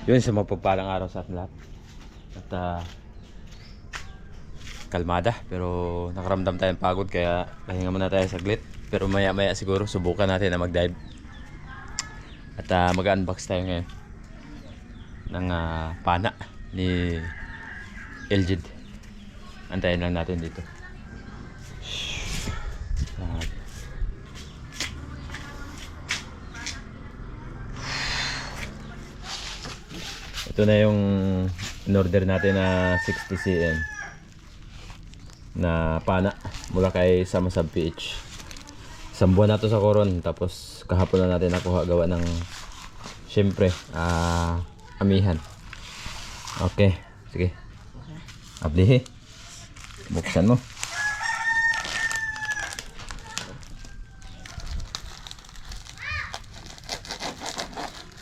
Yun sa mapagpalang araw sa ating lahat. At kalmada, pero nakaramdam tayong pagod kaya pahinga muna tayo saglit. Pero maya maya siguro subukan natin na mag-dive. At mag-unbox tayo ngayon ng pana ni Eljid. Antayin lang natin dito. Ito na yung in-order natin na 60 cm na pana mula kay Samasab PH. Isang buwan na to sa Coron, tapos kahapon na natin nakuha gawa ng syempre amihan. Okay, sige. Ablihi. Buksan mo.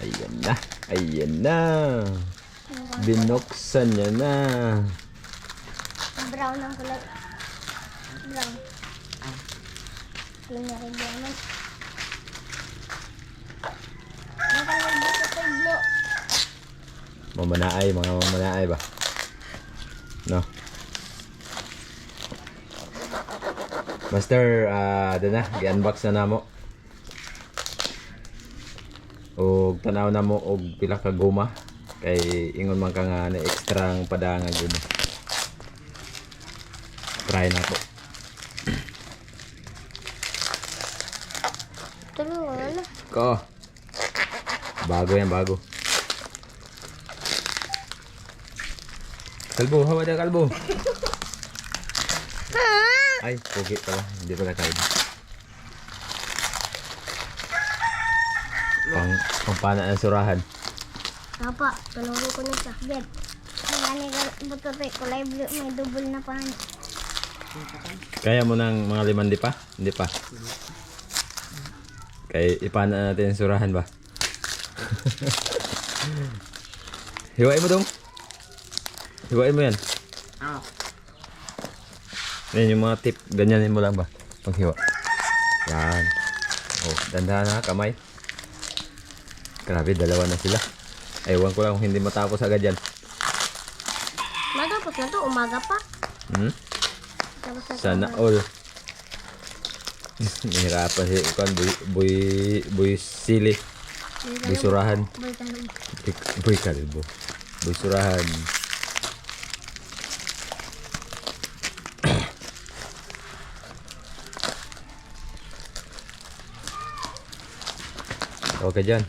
Ayan na. Ayan na. Binuksan niya na. Brown ang kulay. Brown. Tingnan rin naman. Nakalagay dito kay Blue. Mamanaay, mga mamanaay ba? No? Master, doon na. I-unbox na namo. Og tanaw na mo og pila ka guma. Kay ingon man ka nga na ekstrang pada nga guma. Try na po. Tulungan na. Ko. Bago yan, bago. Kalbo, hawa na kalbo. Ay, pogi pala. Hindi pala kalbo. Pampana ng surahan. Papa, tulungan ko na siya. Bed. Ang buto tayo kulay blue. May double na pan. Kaya mo ng mga 5 di pa? Hindi pa. Kaya ipana natin yung surahan ba? Hiwain mo dong. Hiwain mo yan. Yan yung mga tip. Ganyanin mo lang ba? Paghiwa. Yan. Oh, dandahan na kamay. Grabe, dalawa na sila. Ewan ko lang kung hindi matapos agad yan. Matapos na to. Umaga pa. Tapos na Sana all. Nahirapan si Ukan. Buy sili. Buy surahan. Buy kalbo. Buy surahan. Okay dyan.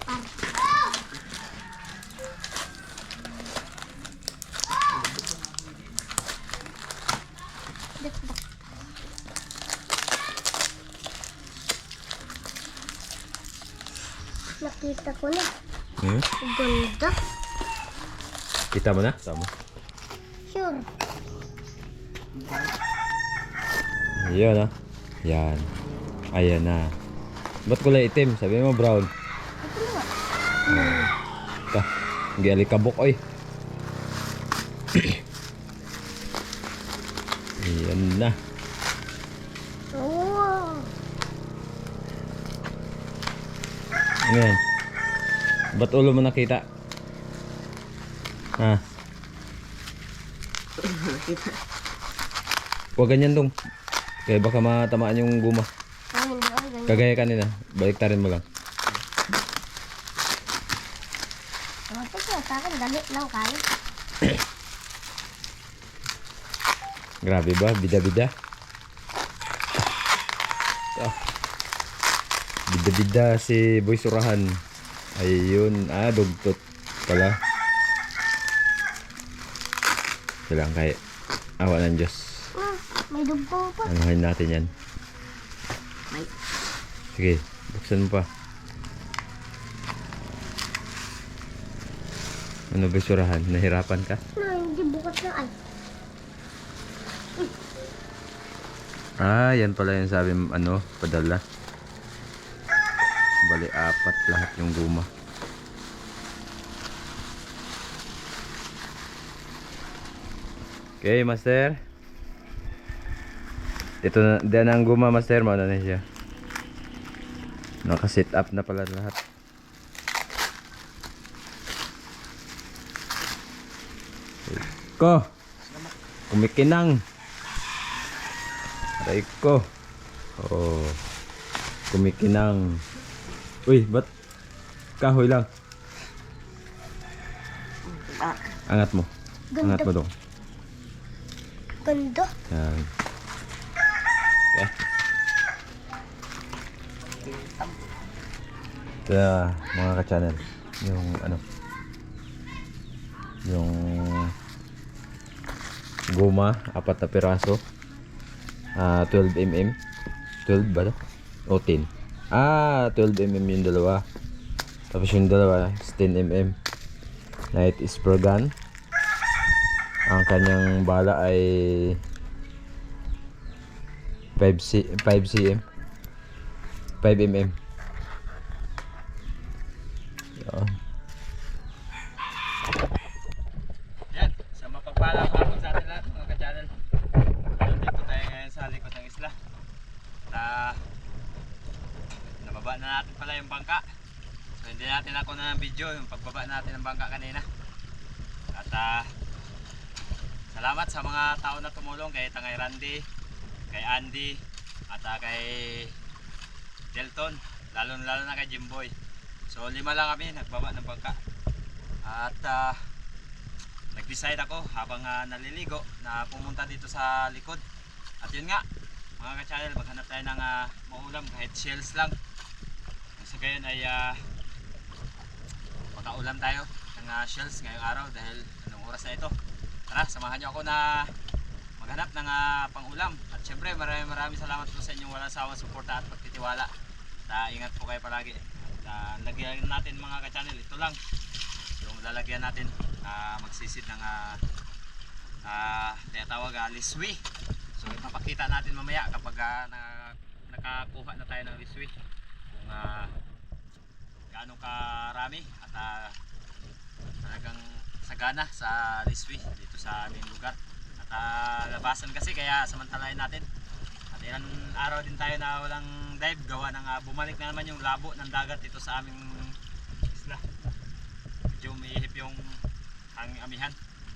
Nakita ko na. Ganda. Kita mo na? Tama. Sure. Ayan na. Yan. Ayan na. Ba't kulay itim? Sabi mo brown. Ito na. Ito. Hindi alikabok oy. Ayan na. Wow. Ano yan? Ba't ulo mo nakita? Ha? Huwag ganyan dong. Kaya baka matamaan yung guma. Ay, hindi ako ganyan. Kagaya kanina. Baliktarin mo lang. Ito siya. Sa akin, dali lang kayo. Grabe ba? Bida-bida. Bida-bida si Boy Surahan. Ayun. Dugtot pala. Silang kay awa ng Diyos. May dugtong pa. Anuhin natin yan. Sige, buksan mo pa. Ano ba surahan? Nahirapan ka? Hindi bukas na ay. Yan pala yung sabi padala. Bali, 4 lahat yung guma. Okay, master. Ito na, diyan ang guma, master. Mauna na siya. Naka-sit up na pala lahat. Ko. Kumikinang. Aray ko. Oh. Kumikinang. Uy, ba't kahoy lang? Angat mo. Angat mo dong. Ganda. Yan. Okay. Kaya mga ka-channel, yung ano, yung goma, 4 na piraso, 12mm. 12 ba to? O 10. 12mm yung dalawa. Tapos yung dalawa is 10mm. Light spray gun. Ang kanyang bala ay 5cm. 5mm. Yan, sa mapagpalang hapon sa atin lahat mga ka-channel. Nandito tayo ngayon sa likod ng isla. Nababa na natin pala yung bangka. So hindi natin ako na ng video yung pagbaba natin ng bangka kanina. At salamat sa mga tao na tumulong kay Tangay Randy, kay Andy, at kay Delton, lalo na kay Jimboy. So 5 lang kami nagbaba ng bangka. At nag-decide ako habang naliligo na pumunta dito sa likod. At yun nga, mga ka-channel, maghanap tayo ng maulam kahit shells lang. Sa gayon ay makaulam tayo ng shells ngayong araw dahil anong oras na ito. Tara, samahan niyo ako na maghanap ng pang-ulam. At syempre maraming salamat po sa inyong walang sawang suporta at pagtitiwala. At ingat po kayo palagi. At lagyan natin mga ka-channel, ito lang yung lalagyan natin, magsisid ng tinatawag liswi. So ipapakita natin mamaya kapag nakakuha na tayo ng liswi kung gaano karami at talagang sagana sa liswi dito sa aming lugar. At labasan kasi kaya samantalahin natin. At ilang araw din tayo na walang dive gawa ng bumalik na naman yung labo ng dagat dito sa aming isla. Medyo umihip yung hanging amihan.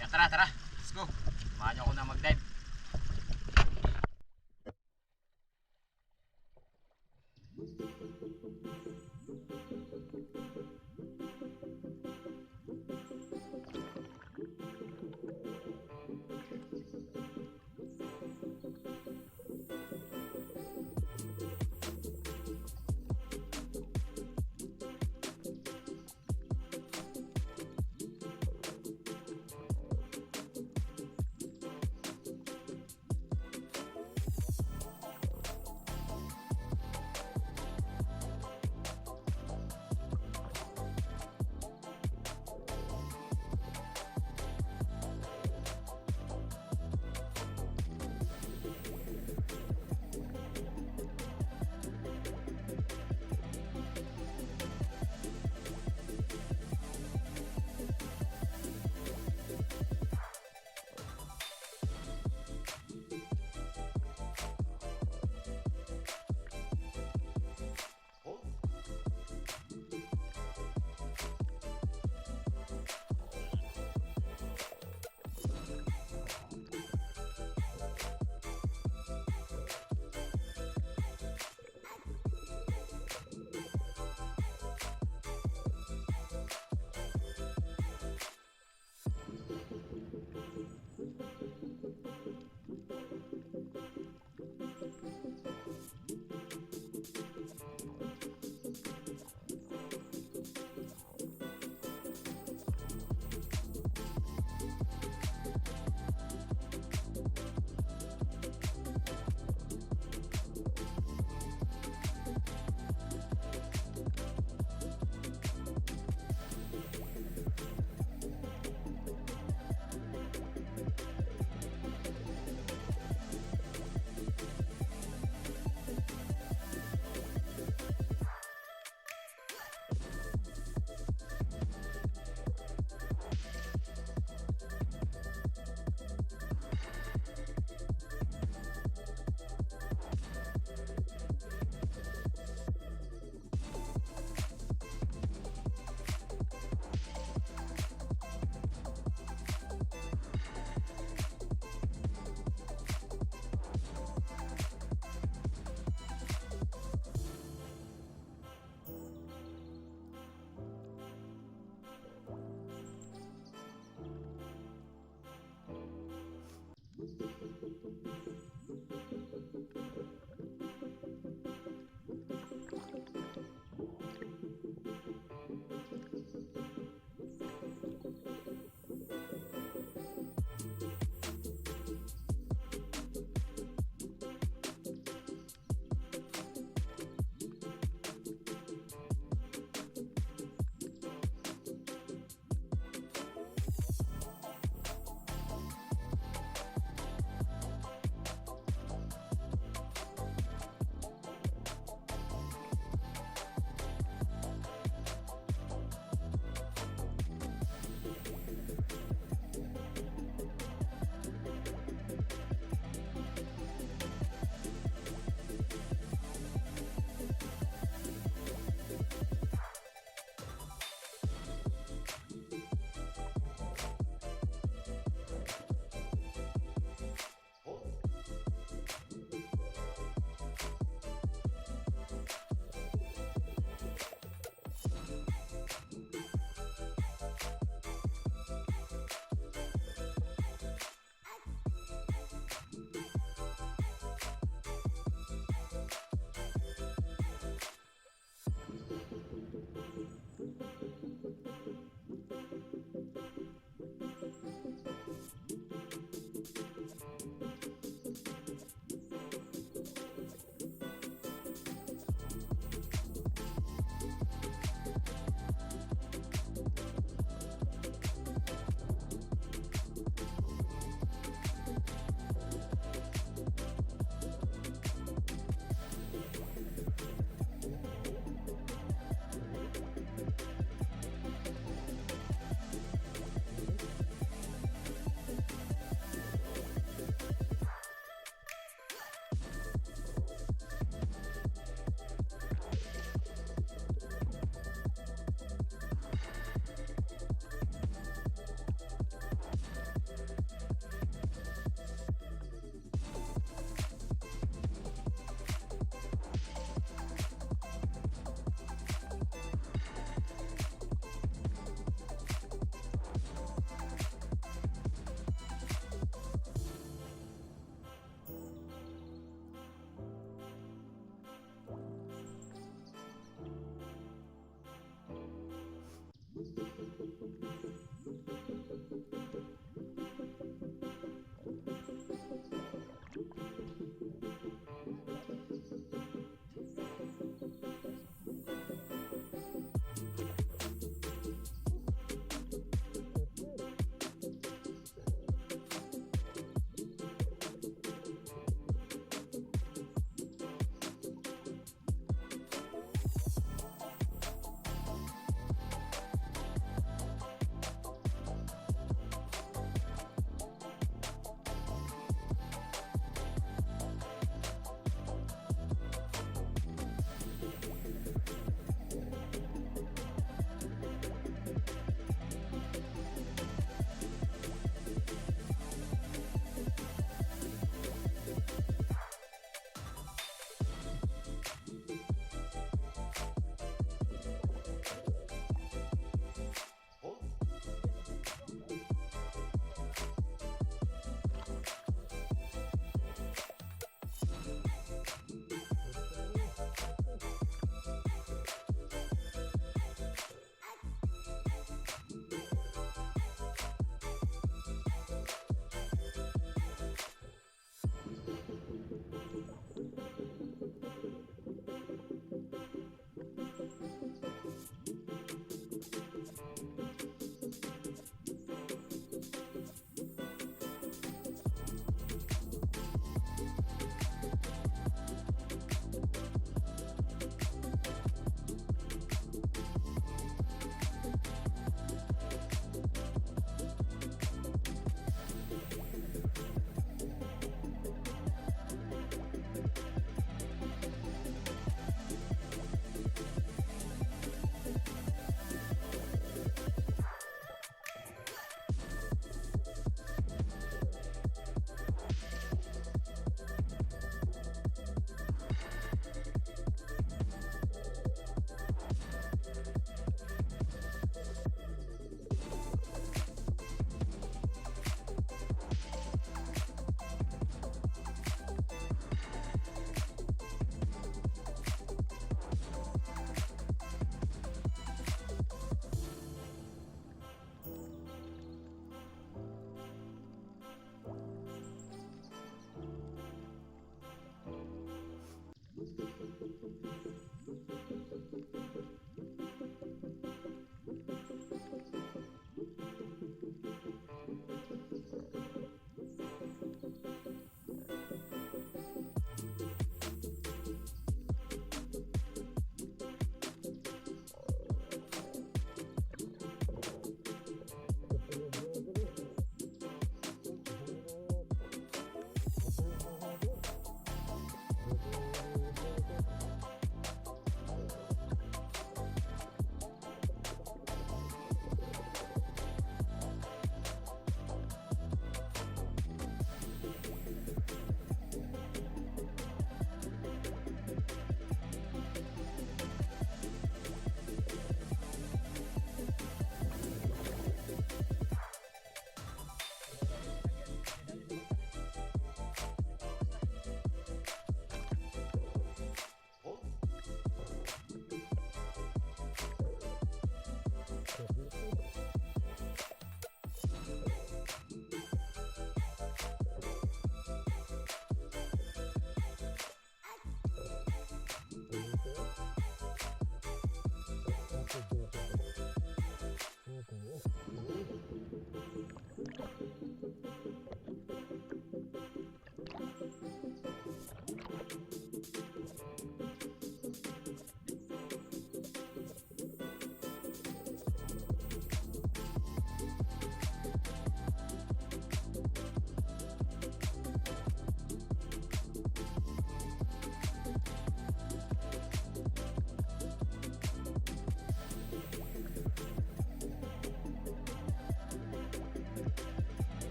Kaya tara, let's go. Samahan niyo ako na mag-dive.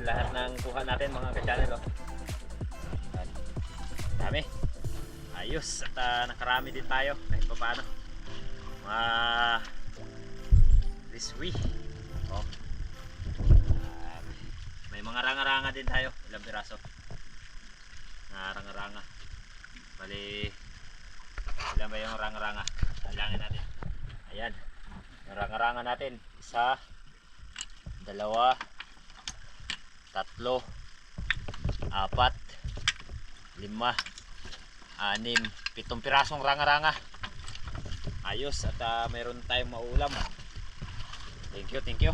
lahat ng kuha natin mga ka-channel. Oh. Yan. Dami. Ayos. At nakarami din tayo kahit pa paano. Mga riswi. Oh. May mga ranga-ranga din tayo. Ilang piraso. Na ranga-ranga. Bali, ilan ba yung ranga-ranga? Talangin natin. Ayan. Yung ranga-ranga natin. 1, 2, 3, 4, 5, 6, 7, pirasong ranga-ranga. Ayos at mayroon tayong maulam. Thank you, thank you.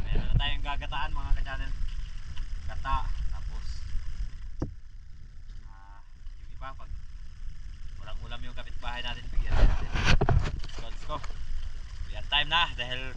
Meron na tayong gagataan mga ka-channel. Gata, tapos yung iba pag walang ulam yung kapitbahay natin, bigyan natin. Let's go. Bigyan time na dahil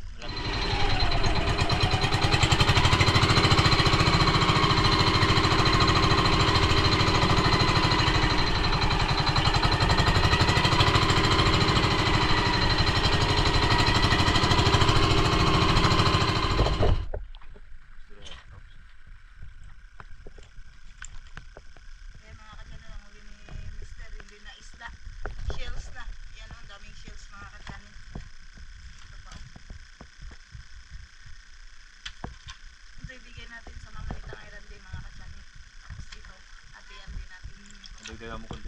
dagdagan mo kundi.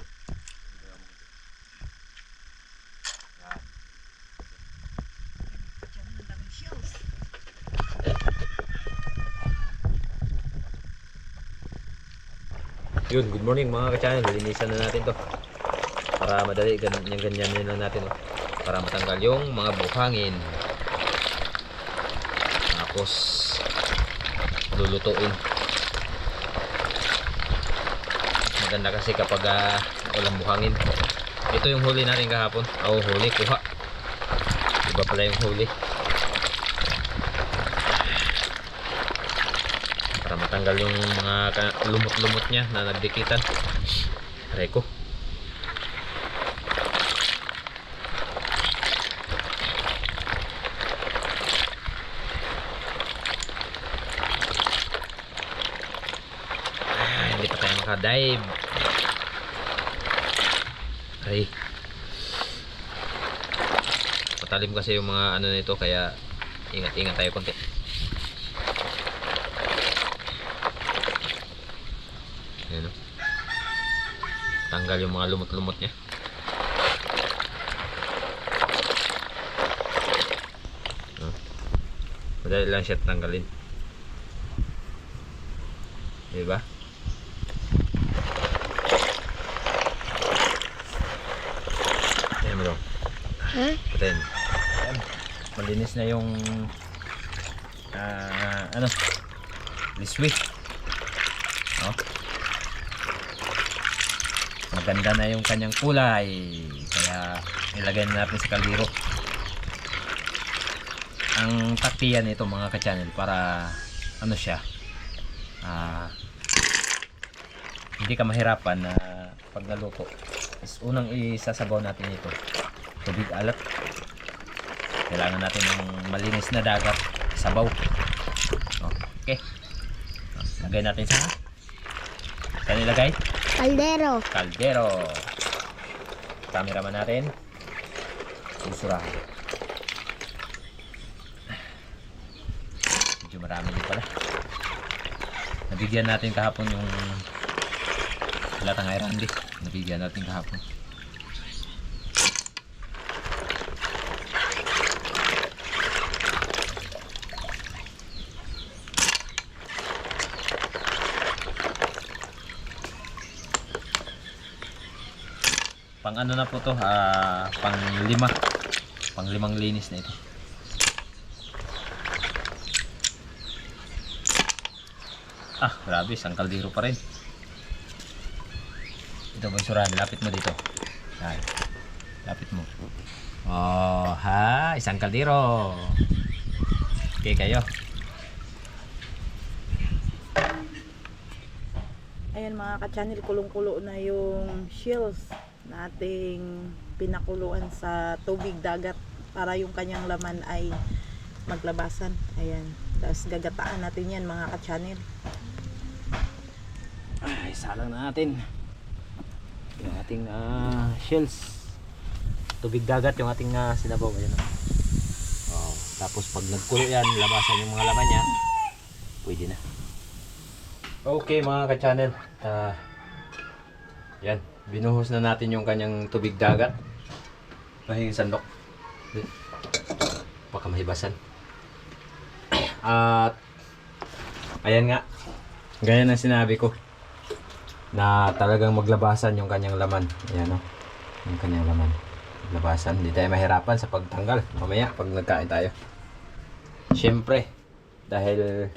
Yan. Yun, good morning mga ka-channel. Linisan na natin to. Para madali, ganyan na natin. Oh. Para matanggal yung mga buhangin. Tapos, lulutuin. Maganda kasi kapag walang buhangin. Ito yung huli natin kahapon. Huli, kuha. Iba pala yung huli. Para matanggal yung mga lumot-lumot niya na nagdikitan. Reko. Hindi pa tayo makadive. Ay. Patalim kasi yung mga ano nito kaya ingat-ingat tayo konti. Ayan, oh. Tanggal yung mga lumot-lumot niya. Madali lang siya tanggalin. Diba? Ayan mo daw. Patayin. Ayan. Malinis na yung liswi. Oh. Maganda na yung kanyang kulay. Kaya ilagay na natin sa kaldero. Ang taktiyan nito mga ka-channel para ano siya, hindi ka mahirapan na pag naluto is unang isasabaw natin ito tubig alat. Kailangan natin ng malinis na dagat sabaw. Okay, lagay natin sa kanilagay kaldero. Cameraman natin susurahan. Medyo marami din pala. Nabigyan natin kahapon yung latang airandi. Nabigyan natin kahapon. Pang ano na po to, pang limang linis na ito. Grabe, isang kaldero pa rin. Ito ba surahan? Lapit mo dito. Yan. Lapit mo. Isang kaldero. Okay kayo. Ayan mga ka-channel, kulong-kulo na yung shells nating pinakuluan sa tubig dagat para yung kanyang laman ay maglabasan. Ayan. Tapos gagataan natin yan mga ka-channel. Ay, salang na natin yung ating shells. Tubig dagat yung ating sinabaw. Ayan, oh. Tapos pag nagkulo yan, labasan yung mga laman niya, pwede na. Okay mga ka-channel, yan, binuhos na natin yung kanyang tubig dagat. Mahingin sandok, baka mahibasan. At ayan nga, gaya ng sinabi ko, na talagang maglabasan yung kanyang laman. Ayan, oh, yung kanyang laman maglabasan, hindi tayo mahirapan sa pagtanggal mamaya pag nagkain tayo. Siyempre, dahil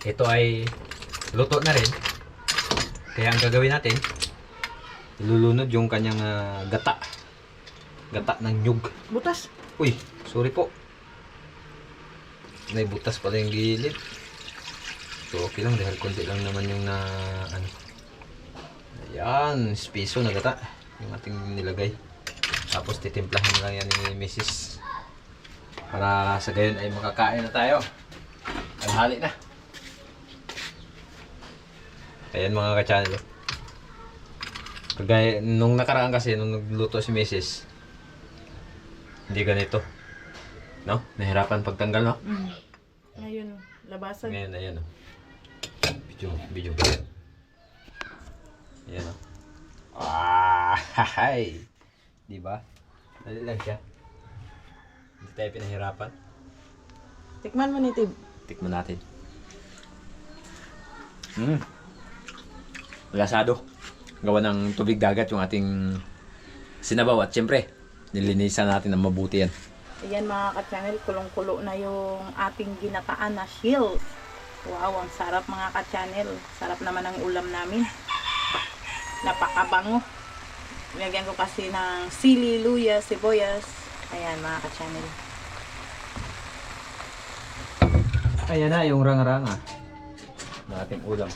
ito ay luto na rin, kaya ang gagawin natin, ilulunod yung kanyang gata ng nyug. Butas. Uy, sorry po, may butas pala yung gilid. So okay lang dahil konti lang naman yung ano. Ayan, piso na gata yung ating nilagay. Tapos titimplahan lang yan ni Mrs. Para sa gayon ay makakain na tayo. Tanghali na. Ayan mga ka-channel. Kagaya nung nakaraan kasi nung nagluto si Mrs. Hindi ganito. No? Nahirapan pagtanggal, no? Ngayon, labasan. Ngayon, ayan, oh. Video. Ayan, oh. Hay! Diba? Dali lang siya. Hindi tayo pinahirapan. Tikman mo ni Tib. Tikman natin. Lasado. Gawa ng tubig dagat yung ating sinabaw. At syempre, nilinisan natin ng mabuti yan. Ayan mga ka-channel, kulong-kulo na yung ating ginataan na shield. Wow, ang sarap mga ka-channel. Sarap naman ang ulam namin. Napakabango. Lagyan ko kasi ng sili, luya, sibuyas. Ayan mga ka-channel. Ayan na yung rang-ranga ng ating ulam.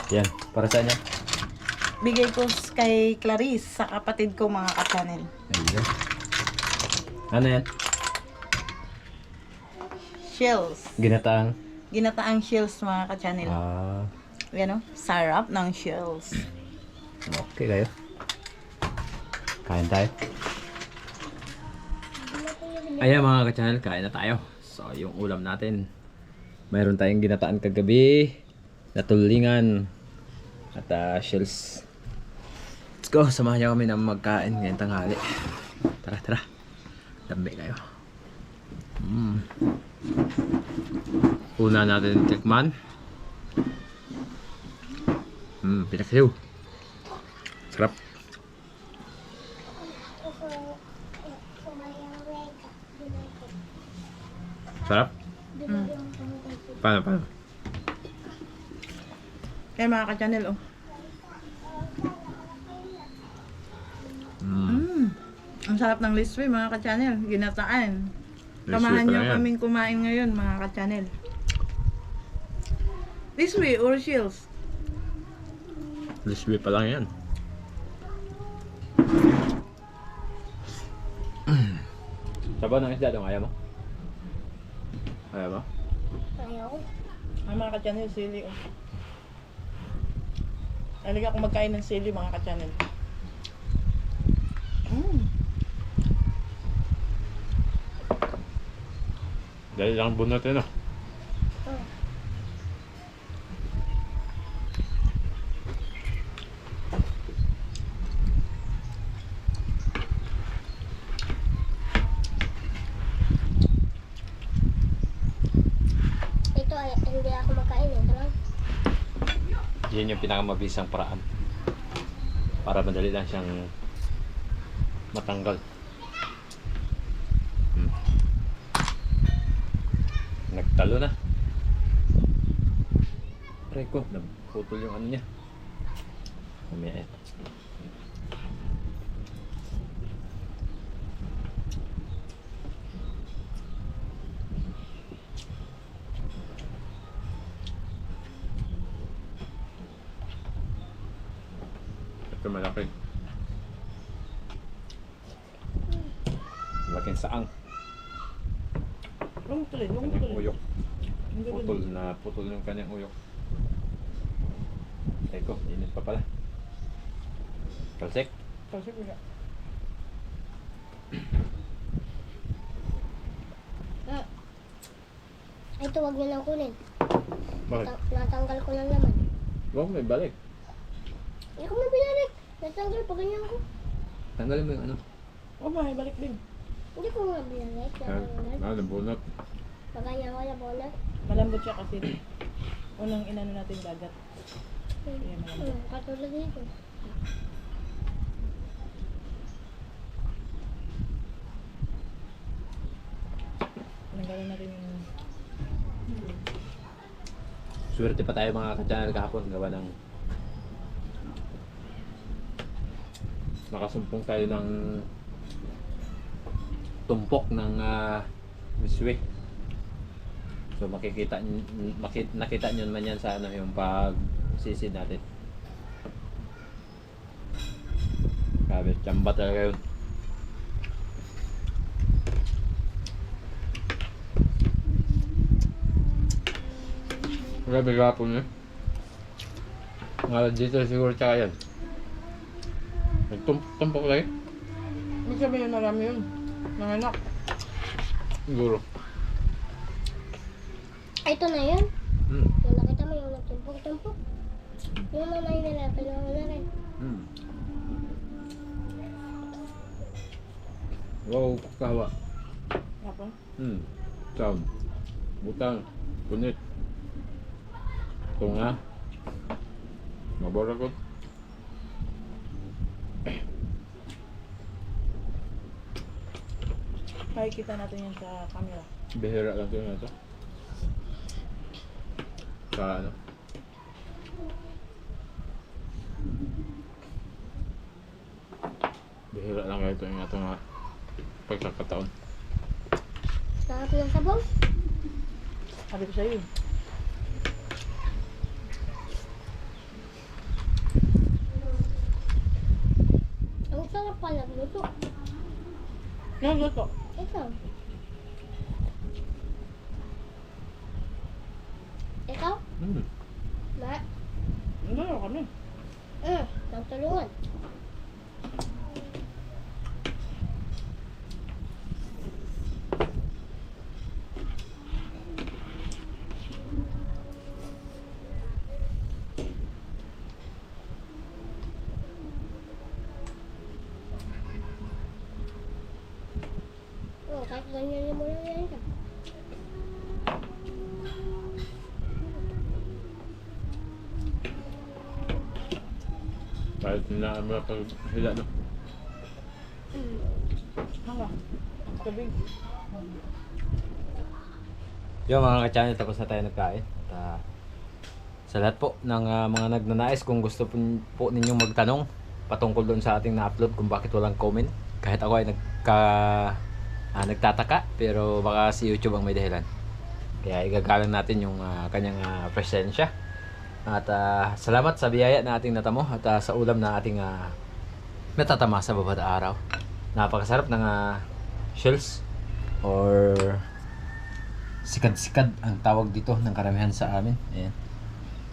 Yan, para saan yan? Bigay ko kay Clarice sa kapatid ko mga ka-channel. Ayun. Ano yan? Shells. Ginataang shells mga ka-channel. Yan o, sarap ng shells. Okay kayo. Kain tayo. Ayan mga ka-channel, kain na tayo. So yung ulam natin, mayroon tayong ginataan kagabi, natulingan, at shells. Let's go, samahan niyo kami na magkain ngayong tanghali. Tara. Dambi kayo. Una natin tikman. Pinakasiw. Sarap. Sarap? Paano? Kaya mga ka-channel oh. Ang sarap ng liswi mga ka-channel. Ginataan. Samahan niyo kaming kumain ngayon mga ka-channel. Liswi or shells? Liswi pa lang yan. Sabaw ng isda dong, ayaw mo? Ayaw mo? Ayaw. Ay mga ka-channel, sili oh. Talaga akong magkain ng sili mga ka-channel. Dahil lang bunot yun, no? Ito ay hindi ako makain. Ito lang. Yan yung pinakamabisang paraan para madali lang siyang matanggal. Nagtalo na. Aray ko, naputol yung ano niya. Mamaya ito. Ito malaki. Malaking saang. Yung tuloy, yung Kanyang tuloy. uyok. Yung tuloy. Putol yung kanyang uyok. Teko, init pa pala. Kalsik. Kasi ko siya. Ito, wag nyo nang kunin. Bakit? Natanggal ko lang naman. Huwag may balik. Hindi ko may binalik. Natanggal pa ganyan ko. Tanggalin mo yung ano. Oh, may balik din. Hindi ko nga binalik. Natanggal. Nabunot. Paganyan ko na bonus. Malambot siya kasi unang inano natin dagat. Kaya malambot. Katulad nito. Nanggalin natin yung Swerte pa tayo mga ka-channel kahapon gawa ng nakasumpong tayo ng tumpok ng miswe. So nakita nyo naman yan sa ano, yung pagsisid natin. Grabe, tsamba talaga yun. Grabe gapon eh. Mga dito siguro tsaka yan. Nagtumpok tayo. Ibig sabihin marami yun. Nanganak. Siguro. Ito na yun. Hmm. Yung nakita mo yung nagtumpok-tumpok. Yung nanay nila, pinuha na rin. Hmm. Wow, kahawa. Tapos, Sound. Butang. Kunit. Tunga. Mabora ko. makikita natin yan sa camera. Bihira lang ito na ito. Sa ano? Bihira lang ito yung atong pagkakataon. Sarap ng sabaw. Sabi ko sa'yo. Ang sarap pala luto. Yung luto. Ito. Ikaw? Ma? Ano kami? Nagtulungan. Kahit ganyan mo lang yan siya. Kahit na mga paghila no. Hanga. Tubig. Yung mga ka-channel, tapos na tayo nagkain. At, sa lahat po ng mga nagnanais, kung gusto po ninyong magtanong patungkol doon sa ating na-upload kung bakit walang comment. Kahit ako ay nagtataka, pero baka si YouTube ang may dahilan. Kaya igagalang natin yung kanyang presensya. At salamat sa biyaya na ating natamo at sa ulam na ating natatama sa bawat araw. Napakasarap ng shells or sikad-sikad ang tawag dito ng karamihan sa amin. Ayan.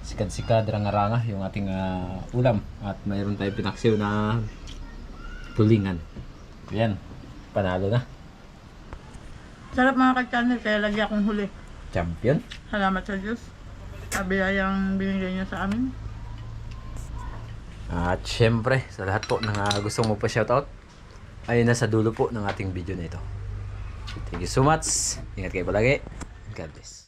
Sikad-sikad, ranga-ranga yung ating ulam. At mayroon tayong pinaksiw na tulingan. Ayan, panalo na. Sarap mga ka-channel, kaya lagi akong huli. Champion. Salamat sa Diyos. Biyayang binigay niya sa amin. At syempre, sa lahat po ng gusto mo pa shoutout, ay nasa dulo po ng ating video na ito. Thank you so much. Ingat kayo palagi. God bless.